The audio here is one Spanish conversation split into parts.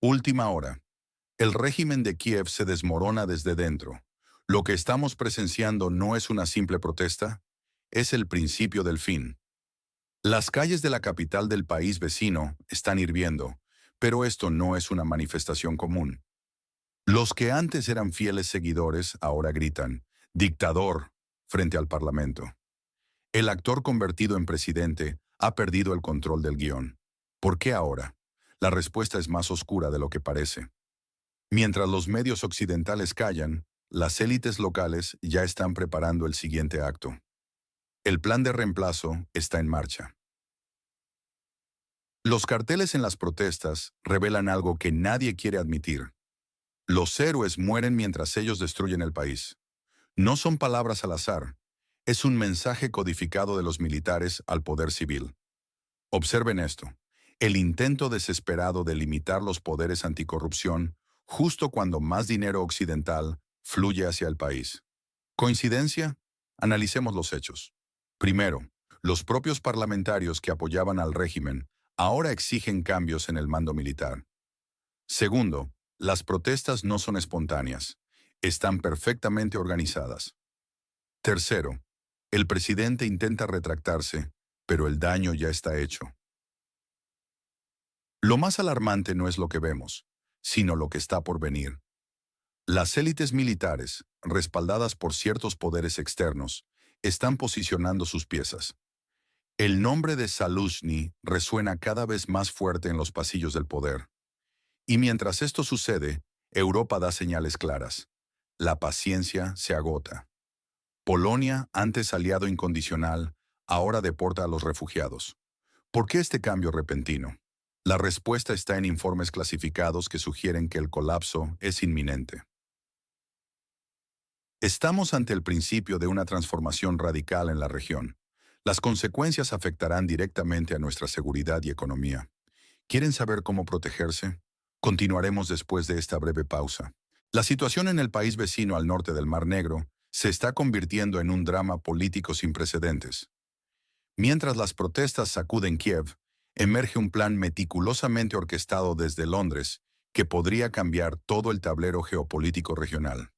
Última hora. El régimen de Kiev se desmorona desde dentro. Lo que estamos presenciando no es una simple protesta, es el principio del fin. Las calles de la capital del país vecino están hirviendo, pero esto no es una manifestación común. Los que antes eran fieles seguidores ahora gritan, dictador, frente al Parlamento. El actor convertido en presidente ha perdido el control del guión. ¿Por qué ahora? La respuesta es más oscura de lo que parece. Mientras los medios occidentales callan, las élites locales ya están preparando el siguiente acto. El plan de reemplazo está en marcha. Los carteles en las protestas revelan algo que nadie quiere admitir. Los héroes mueren mientras ellos destruyen el país. No son palabras al azar, es un mensaje codificado de los militares al poder civil. Observen esto, el intento desesperado de limitar los poderes anticorrupción justo cuando más dinero occidental fluye hacia el país. ¿Coincidencia? Analicemos los hechos. Primero, los propios parlamentarios que apoyaban al régimen ahora exigen cambios en el mando militar. Segundo, las protestas no son espontáneas, están perfectamente organizadas. Tercero, el presidente intenta retractarse, pero el daño ya está hecho. Lo más alarmante no es lo que vemos, sino lo que está por venir. Las élites militares, respaldadas por ciertos poderes externos, están posicionando sus piezas. El nombre de Zaluzhny resuena cada vez más fuerte en los pasillos del poder. Y mientras esto sucede, Europa da señales claras. La paciencia se agota. Polonia, antes aliado incondicional, ahora deporta a los refugiados. ¿Por qué este cambio repentino? La respuesta está en informes clasificados que sugieren que el colapso es inminente. Estamos ante el principio de una transformación radical en la región. Las consecuencias afectarán directamente a nuestra seguridad y economía. ¿Quieren saber cómo protegerse? Continuaremos después de esta breve pausa. La situación en el país vecino al norte del Mar Negro se está convirtiendo en un drama político sin precedentes. Mientras las protestas sacuden Kiev, emerge un plan meticulosamente orquestado desde Londres que podría cambiar todo el tablero geopolítico regional.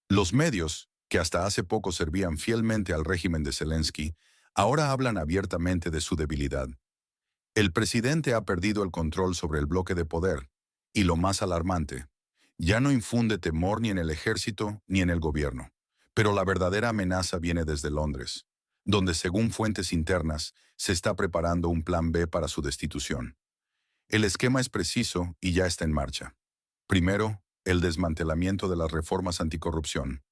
Los medios, que hasta hace poco servían fielmente al régimen de Zelensky, ahora hablan abiertamente de su debilidad. El presidente ha perdido el control sobre el bloque de poder, y lo más alarmante, ya no infunde temor ni en el ejército ni en el gobierno. Pero la verdadera amenaza viene desde Londres, donde según fuentes internas se está preparando un plan B para su destitución. El esquema es preciso y ya está en marcha. Primero, el desmantelamiento de las reformas anticorrupción,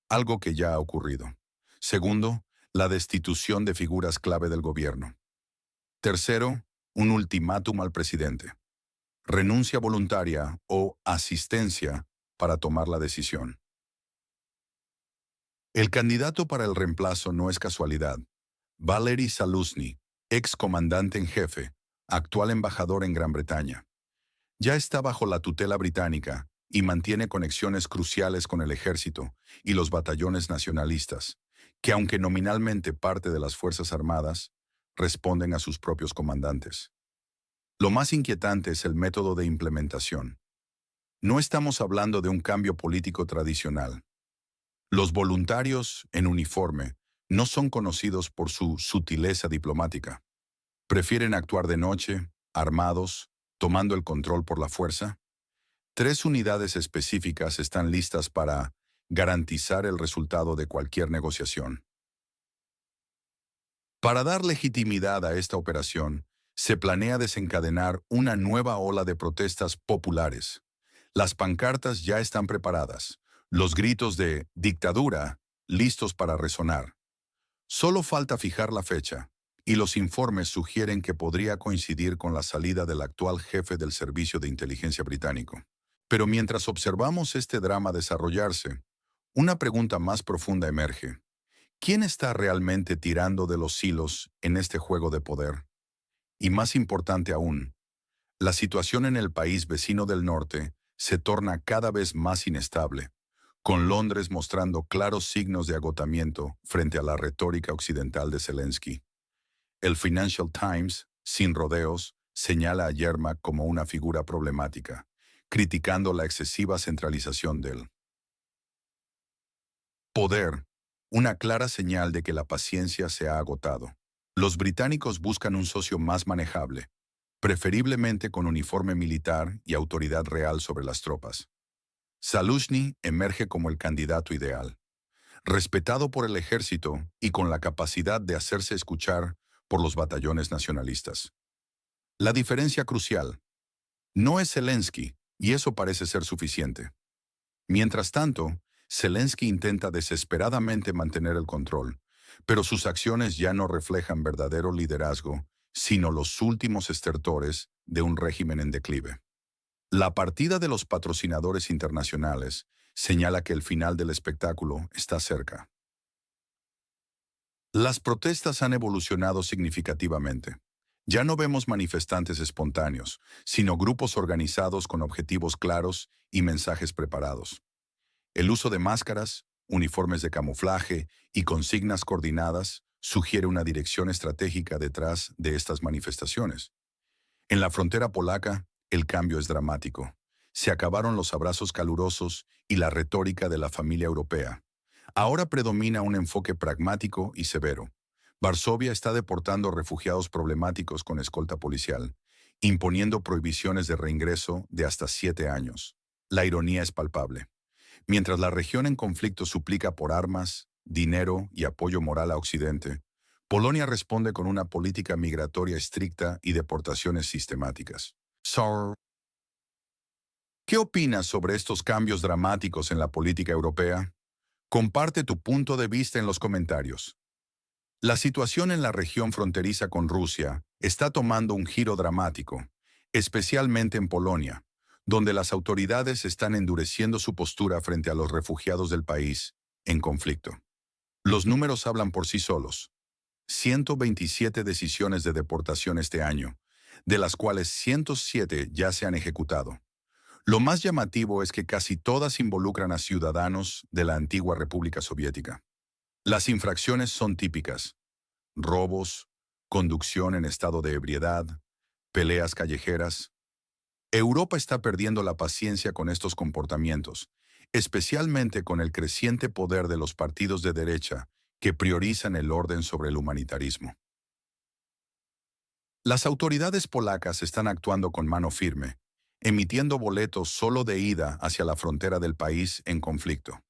algo que ya ha ocurrido. Segundo, la destitución de figuras clave del gobierno. Tercero, un ultimátum al presidente. Renuncia voluntaria o asistencia para tomar la decisión. El candidato para el reemplazo no es casualidad. Valery Zaluzhny, ex comandante en jefe, actual embajador en Gran Bretaña. Ya está bajo la tutela británica y mantiene conexiones cruciales con el ejército y los batallones nacionalistas, que aunque nominalmente parte de las Fuerzas Armadas, responden a sus propios comandantes. Lo más inquietante es el método de implementación. No estamos hablando de un cambio político tradicional. Los voluntarios en uniforme no son conocidos por su sutileza diplomática. Prefieren actuar de noche, armados, tomando el control por la fuerza. 3 unidades específicas están listas para garantizar el resultado de cualquier negociación. Para dar legitimidad a esta operación, se planea desencadenar una nueva ola de protestas populares. Las pancartas ya están preparadas, los gritos de «dictadura» listos para resonar. Solo falta fijar la fecha, y los informes sugieren que podría coincidir con la salida del actual jefe del Servicio de Inteligencia británico. Pero mientras observamos este drama desarrollarse, una pregunta más profunda emerge. ¿Quién está realmente tirando de los hilos en este juego de poder? Y más importante aún, la situación en el país vecino del norte se torna cada vez más inestable, con Londres mostrando claros signos de agotamiento frente a la retórica occidental de Zelensky. El Financial Times, sin rodeos, señala a Yermak como una figura problemática, criticando la excesiva centralización del poder, una clara señal de que la paciencia se ha agotado. Los británicos buscan un socio más manejable, preferiblemente con uniforme militar y autoridad real sobre las tropas. Zaluzhny emerge como el candidato ideal, respetado por el ejército y con la capacidad de hacerse escuchar por los batallones nacionalistas. La diferencia crucial no es Zelensky, y eso parece ser suficiente. Mientras tanto, Zelensky intenta desesperadamente mantener el control, pero sus acciones ya no reflejan verdadero liderazgo, sino los últimos estertores de un régimen en declive. La partida de los patrocinadores internacionales señala que el final del espectáculo está cerca. Las protestas han evolucionado significativamente. Ya no vemos manifestantes espontáneos, sino grupos organizados con objetivos claros y mensajes preparados. El uso de máscaras, uniformes de camuflaje y consignas coordinadas sugiere una dirección estratégica detrás de estas manifestaciones. En la frontera polaca, el cambio es dramático. Se acabaron los abrazos calurosos y la retórica de la familia europea. Ahora predomina un enfoque pragmático y severo. Varsovia está deportando refugiados problemáticos con escolta policial, imponiendo prohibiciones de reingreso de hasta 7 años. La ironía es palpable. Mientras la región en conflicto suplica por armas, dinero y apoyo moral a Occidente, Polonia responde con una política migratoria estricta y deportaciones sistemáticas. ¿Qué opinas sobre estos cambios dramáticos en la política europea? Comparte tu punto de vista en los comentarios. La situación en la región fronteriza con Rusia está tomando un giro dramático, especialmente en Polonia, donde las autoridades están endureciendo su postura frente a los refugiados del país en conflicto. Los números hablan por sí solos. 127 decisiones de deportación este año, de las cuales 107 ya se han ejecutado. Lo más llamativo es que casi todas involucran a ciudadanos de la antigua República Soviética. Las infracciones son típicas: robos, conducción en estado de ebriedad, peleas callejeras. Europa está perdiendo la paciencia con estos comportamientos, especialmente con el creciente poder de los partidos de derecha que priorizan el orden sobre el humanitarismo. Las autoridades polacas están actuando con mano firme, emitiendo boletos solo de ida hacia la frontera del país en conflicto.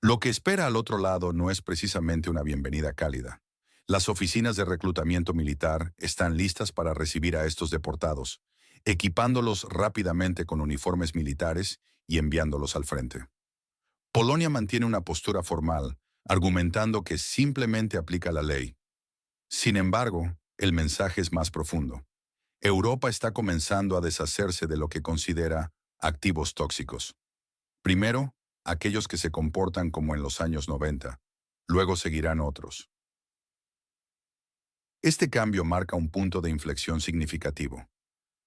Lo que espera al otro lado no es precisamente una bienvenida cálida. Las oficinas de reclutamiento militar están listas para recibir a estos deportados, equipándolos rápidamente con uniformes militares y enviándolos al frente. Polonia mantiene una postura formal, argumentando que simplemente aplica la ley. Sin embargo, el mensaje es más profundo. Europa está comenzando a deshacerse de lo que considera activos tóxicos. Primero, aquellos que se comportan como en los años 90. Luego seguirán otros. Este cambio marca un punto de inflexión significativo.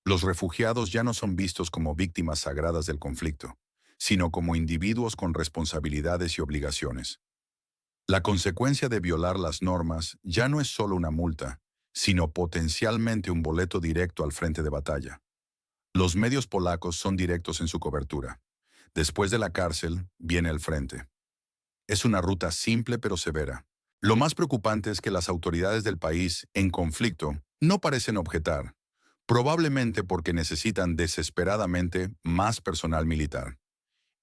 Los refugiados ya no son vistos como víctimas sagradas del conflicto, sino como individuos con responsabilidades y obligaciones. La consecuencia de violar las normas ya no es solo una multa, sino potencialmente un boleto directo al frente de batalla. Los medios polacos son directos en su cobertura. Después de la cárcel, viene el frente. Es una ruta simple pero severa. Lo más preocupante es que las autoridades del país, en conflicto, no parecen objetar, probablemente porque necesitan desesperadamente más personal militar.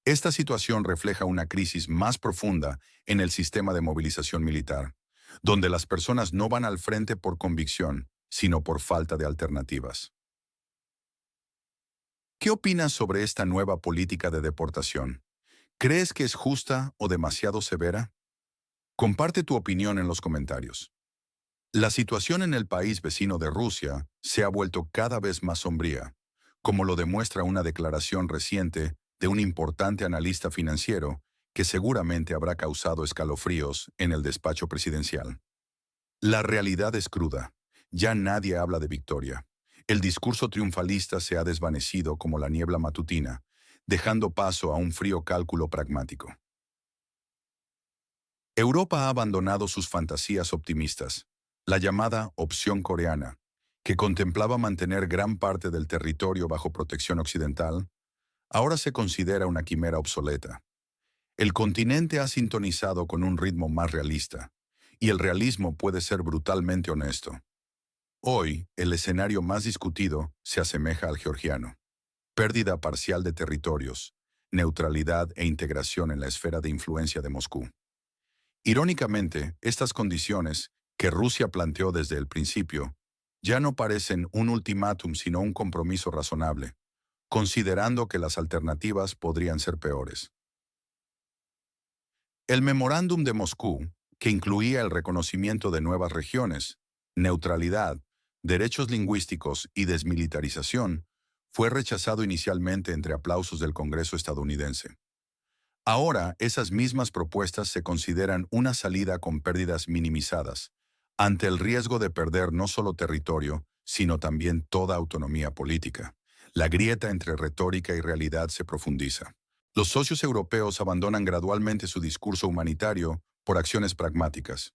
Esta situación refleja una crisis más profunda en el sistema de movilización militar, donde las personas no van al frente por convicción, sino por falta de alternativas. ¿Qué opinas sobre esta nueva política de deportación? ¿Crees que es justa o demasiado severa? Comparte tu opinión en los comentarios. La situación en el país vecino de Rusia se ha vuelto cada vez más sombría, como lo demuestra una declaración reciente de un importante analista financiero que seguramente habrá causado escalofríos en el despacho presidencial. La realidad es cruda. Ya nadie habla de victoria. El discurso triunfalista se ha desvanecido como la niebla matutina, dejando paso a un frío cálculo pragmático. Europa ha abandonado sus fantasías optimistas, la llamada opción coreana, que contemplaba mantener gran parte del territorio bajo protección occidental, ahora se considera una quimera obsoleta. El continente ha sintonizado con un ritmo más realista, y el realismo puede ser brutalmente honesto. Hoy, el escenario más discutido se asemeja al georgiano. Pérdida parcial de territorios, neutralidad e integración en la esfera de influencia de Moscú. Irónicamente, estas condiciones, que Rusia planteó desde el principio, ya no parecen un ultimátum sino un compromiso razonable, considerando que las alternativas podrían ser peores. El memorándum de Moscú, que incluía el reconocimiento de nuevas regiones, neutralidad, derechos lingüísticos y desmilitarización, fue rechazado inicialmente entre aplausos del Congreso estadounidense. Ahora, esas mismas propuestas se consideran una salida con pérdidas minimizadas, ante el riesgo de perder no solo territorio, sino también toda autonomía política. La grieta entre retórica y realidad se profundiza. Los socios europeos abandonan gradualmente su discurso humanitario por acciones pragmáticas.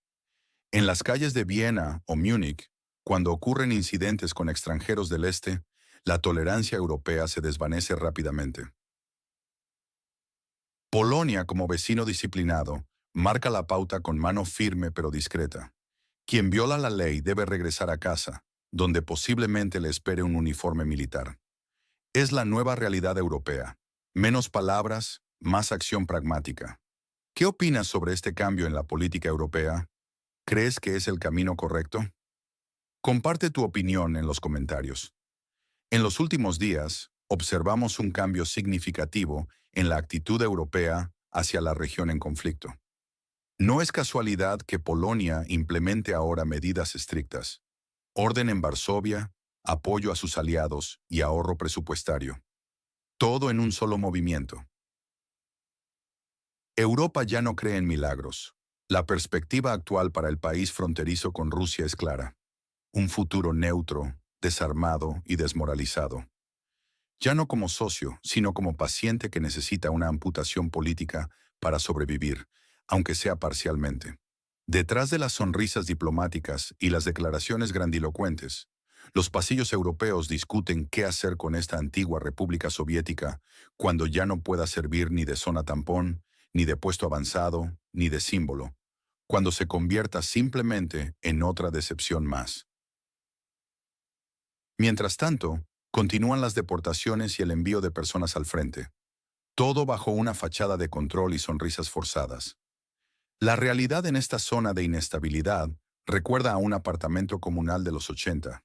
En las calles de Viena o Múnich, cuando ocurren incidentes con extranjeros del este, la tolerancia europea se desvanece rápidamente. Polonia, como vecino disciplinado, marca la pauta con mano firme pero discreta. Quien viola la ley debe regresar a casa, donde posiblemente le espere un uniforme militar. Es la nueva realidad europea. Menos palabras, más acción pragmática. ¿Qué opinas sobre este cambio en la política europea? ¿Crees que es el camino correcto? Comparte tu opinión en los comentarios. En los últimos días, observamos un cambio significativo en la actitud europea hacia la región en conflicto. No es casualidad que Polonia implemente ahora medidas estrictas, orden en Varsovia, apoyo a sus aliados y ahorro presupuestario. Todo en un solo movimiento. Europa ya no cree en milagros. La perspectiva actual para el país fronterizo con Rusia es clara. Un futuro neutro, desarmado y desmoralizado. Ya no como socio, sino como paciente que necesita una amputación política para sobrevivir, aunque sea parcialmente. Detrás de las sonrisas diplomáticas y las declaraciones grandilocuentes, los pasillos europeos discuten qué hacer con esta antigua república soviética cuando ya no pueda servir ni de zona tampón, ni de puesto avanzado, ni de símbolo, cuando se convierta simplemente en otra decepción más. Mientras tanto, continúan las deportaciones y el envío de personas al frente, todo bajo una fachada de control y sonrisas forzadas. La realidad en esta zona de inestabilidad recuerda a un apartamento comunal de los 80,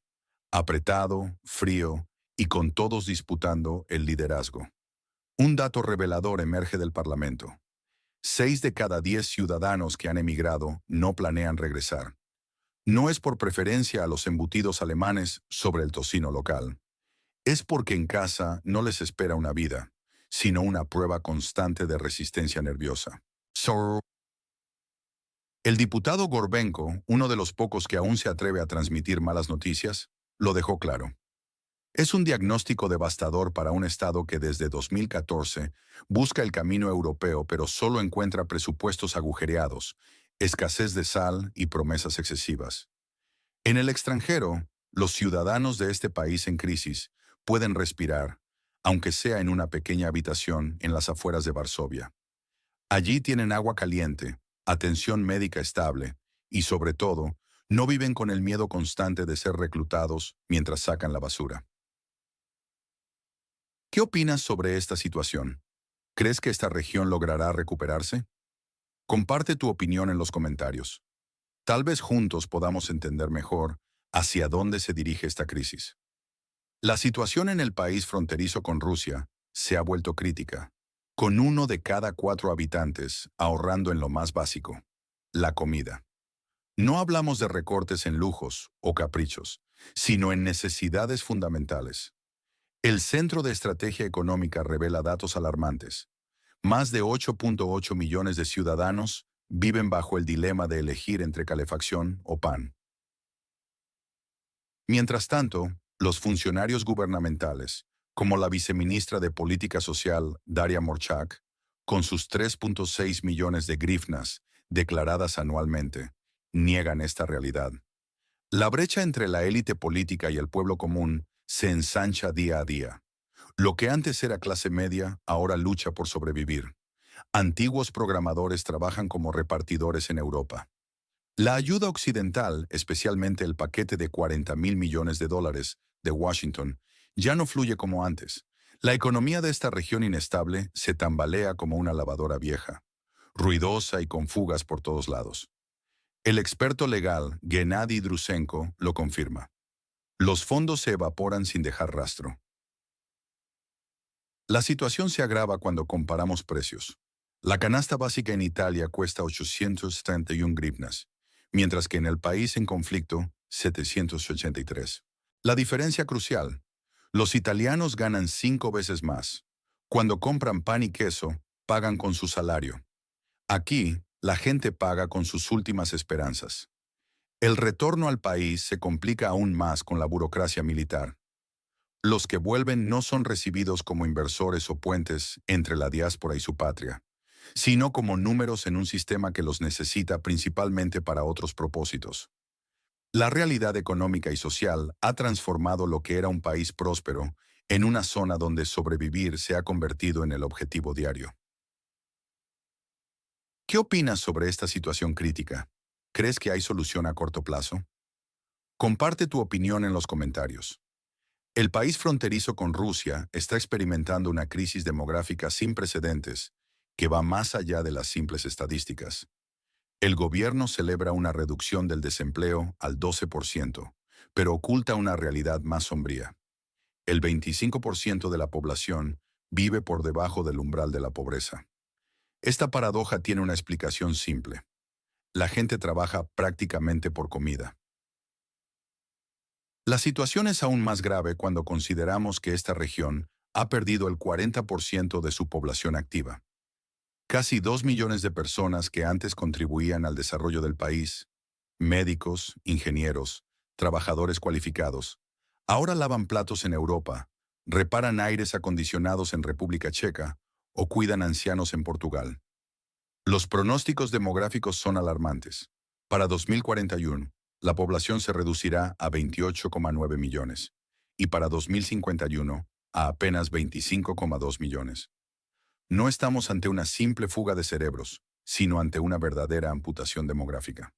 apretado, frío y con todos disputando el liderazgo. Un dato revelador emerge del Parlamento. 6 de cada 10 ciudadanos que han emigrado no planean regresar. No es por preferencia a los embutidos alemanes sobre el tocino local. Es porque en casa no les espera una vida, sino una prueba constante de resistencia nerviosa. El diputado Gorbenko, uno de los pocos que aún se atreve a transmitir malas noticias, lo dejó claro. Es un diagnóstico devastador para un Estado que desde 2014 busca el camino europeo pero solo encuentra presupuestos agujereados, escasez de sal y promesas excesivas. En el extranjero, los ciudadanos de este país en crisis pueden respirar, aunque sea en una pequeña habitación en las afueras de Varsovia. Allí tienen agua caliente, atención médica estable y, sobre todo, no viven con el miedo constante de ser reclutados mientras sacan la basura. ¿Qué opinas sobre esta situación? ¿Crees que esta región logrará recuperarse? Comparte tu opinión en los comentarios. Tal vez juntos podamos entender mejor hacia dónde se dirige esta crisis. La situación en el país fronterizo con Rusia se ha vuelto crítica, con 1 de cada 4 habitantes ahorrando en lo más básico, la comida. No hablamos de recortes en lujos o caprichos, sino en necesidades fundamentales. El Centro de Estrategia Económica revela datos alarmantes. Más de 8.8 millones de ciudadanos viven bajo el dilema de elegir entre calefacción o pan. Mientras tanto, los funcionarios gubernamentales, como la viceministra de Política Social, Daria Morchak, con sus 3.6 millones de grivnas declaradas anualmente, niegan esta realidad. La brecha entre la élite política y el pueblo común se ensancha día a día. Lo que antes era clase media, ahora lucha por sobrevivir. Antiguos programadores trabajan como repartidores en Europa. La ayuda occidental, especialmente el paquete de 40.000 millones de dólares de Washington, ya no fluye como antes. La economía de esta región inestable se tambalea como una lavadora vieja, ruidosa y con fugas por todos lados. El experto legal, Gennady Drusenko, lo confirma. Los fondos se evaporan sin dejar rastro. La situación se agrava cuando comparamos precios. La canasta básica en Italia cuesta 831 grivnas, mientras que en el país en conflicto, 783. La diferencia crucial. Los italianos ganan 5 veces más. Cuando compran pan y queso, pagan con su salario. Aquí, la gente paga con sus últimas esperanzas. El retorno al país se complica aún más con la burocracia militar. Los que vuelven no son recibidos como inversores o puentes entre la diáspora y su patria, sino como números en un sistema que los necesita principalmente para otros propósitos. La realidad económica y social ha transformado lo que era un país próspero en una zona donde sobrevivir se ha convertido en el objetivo diario. ¿Qué opinas sobre esta situación crítica? ¿Crees que hay solución a corto plazo? Comparte tu opinión en los comentarios. El país fronterizo con Rusia está experimentando una crisis demográfica sin precedentes que va más allá de las simples estadísticas. El gobierno celebra una reducción del desempleo al 12%, pero oculta una realidad más sombría. El 25% de la población vive por debajo del umbral de la pobreza. Esta paradoja tiene una explicación simple. La gente trabaja prácticamente por comida. La situación es aún más grave cuando consideramos que esta región ha perdido el 40% de su población activa. Casi 2 millones de personas que antes contribuían al desarrollo del país, médicos, ingenieros, trabajadores cualificados, ahora lavan platos en Europa, reparan aires acondicionados en República Checa o cuidan ancianos en Portugal. Los pronósticos demográficos son alarmantes. Para 2041, la población se reducirá a 28,9 millones y para 2051 a apenas 25,2 millones. No estamos ante una simple fuga de cerebros, sino ante una verdadera amputación demográfica.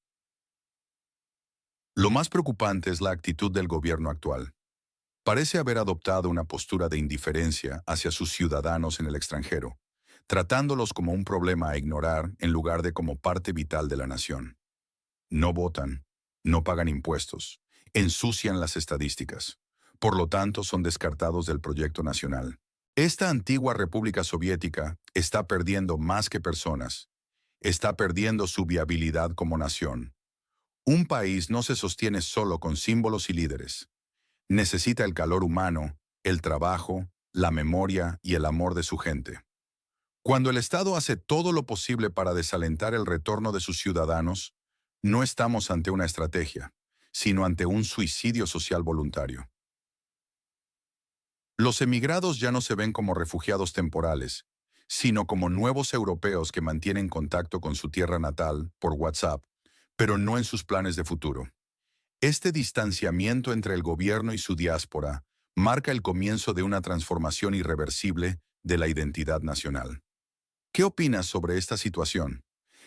Lo más preocupante es la actitud del gobierno actual. Parece haber adoptado una postura de indiferencia hacia sus ciudadanos en el extranjero, tratándolos como un problema a ignorar en lugar de como parte vital de la nación. No votan, no pagan impuestos, ensucian las estadísticas. Por lo tanto, son descartados del proyecto nacional. Esta antigua República Soviética está perdiendo más que personas. Está perdiendo su viabilidad como nación. Un país no se sostiene solo con símbolos y líderes. Necesita el calor humano, el trabajo, la memoria y el amor de su gente. Cuando el Estado hace todo lo posible para desalentar el retorno de sus ciudadanos, no estamos ante una estrategia, sino ante un suicidio social voluntario. Los emigrados ya no se ven como refugiados temporales, sino como nuevos europeos que mantienen contacto con su tierra natal por WhatsApp, pero no en sus planes de futuro. Este distanciamiento entre el gobierno y su diáspora marca el comienzo de una transformación irreversible de la identidad nacional. ¿Qué opinas sobre esta situación?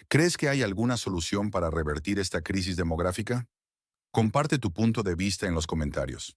¿Crees que hay alguna solución para revertir esta crisis demográfica? Comparte tu punto de vista en los comentarios.